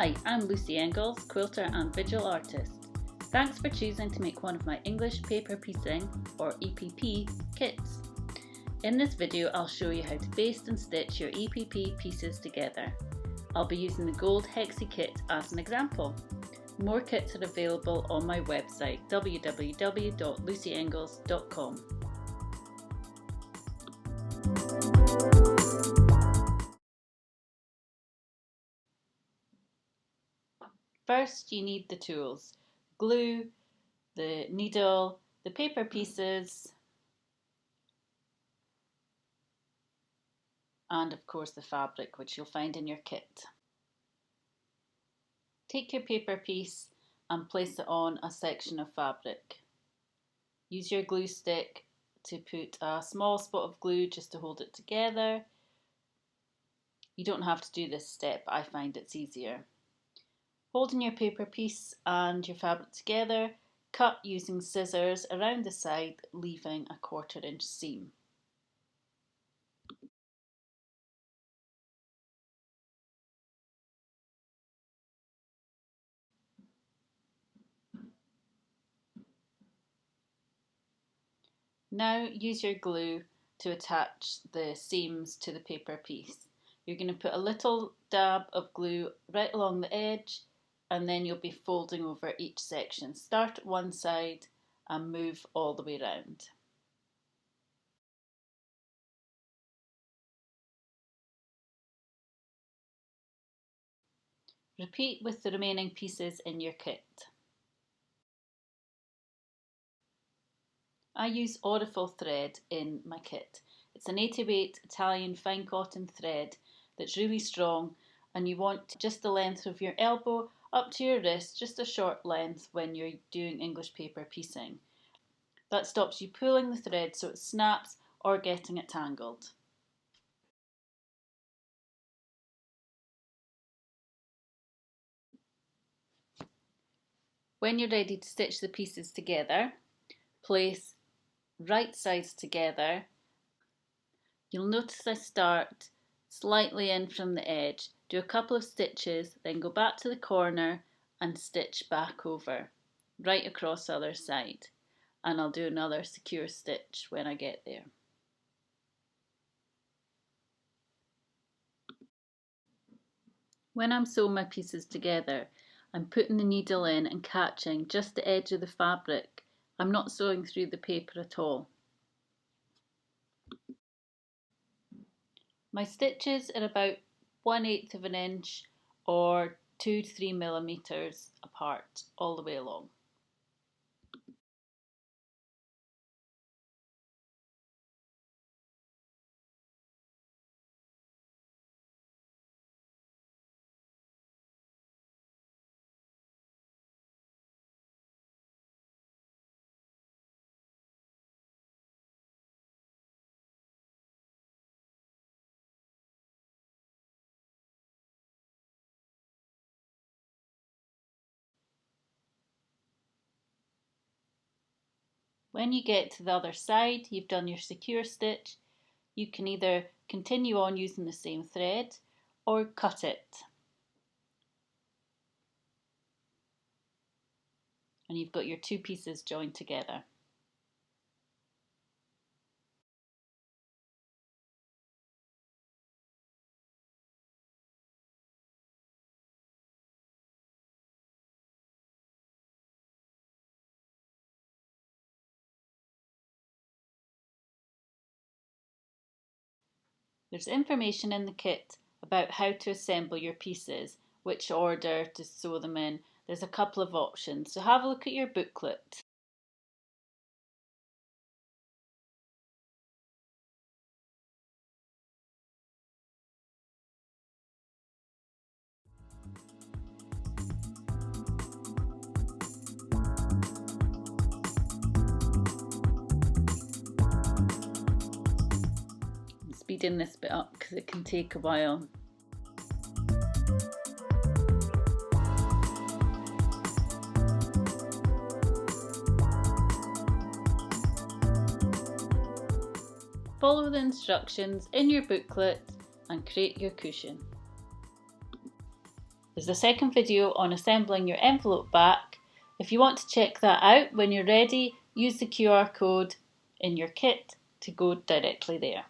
Hi, I'm Lucy Engels, quilter and visual artist. Thanks for choosing to make one of my English paper piecing, or EPP, kits. In this video I'll show you how to baste and stitch your EPP pieces together. I'll be using the Gold Hexie Kit as an example. More kits are available on my website www.lucyengels.com. First you need the tools: glue, the needle, the paper pieces, and of course the fabric, which you'll find in your kit. Take your paper piece and place it on a section of fabric. Use your glue stick to put a small spot of glue just to hold it together. You don't have to do this step, I find it's easier. Holding your paper piece and your fabric together, cut using scissors around the side, leaving a 1/4 inch seam. Now use your glue to attach the seams to the paper piece. You're going to put a little dab of glue right along the edge, and then you'll be folding over each section. Start at one side and move all the way around. Repeat with the remaining pieces in your kit. I use Aurifil thread in my kit. It's an 8/8 Italian fine cotton thread that's really strong, and you want just the length of your elbow up to your wrist, just a short length when you're doing English paper piecing. That stops you pulling the thread so it snaps or getting it tangled. When you're ready to stitch the pieces together, place right sides together. You'll notice I start slightly in from the edge, do a couple of stitches, then go back to the corner and stitch back over, right across the other side. And I'll do another secure stitch when I get there. When I'm sewing my pieces together, I'm putting the needle in and catching just the edge of the fabric. I'm not sewing through the paper at all. My stitches are about 1/8 of an inch or 2 to 3 millimeters apart all the way along. When you get to the other side, you've done your secure stitch. You can either continue on using the same thread or cut it. And you've got your two pieces joined together. There's information in the kit about how to assemble your pieces, which order to sew them in. There's a couple of options, so have a look at your booklet. I'm speeding this bit up because it can take a while. Follow the instructions in your booklet and create your cushion. There's a second video on assembling your envelope back. If you want to check that out when you're ready, use the QR code in your kit to go directly there.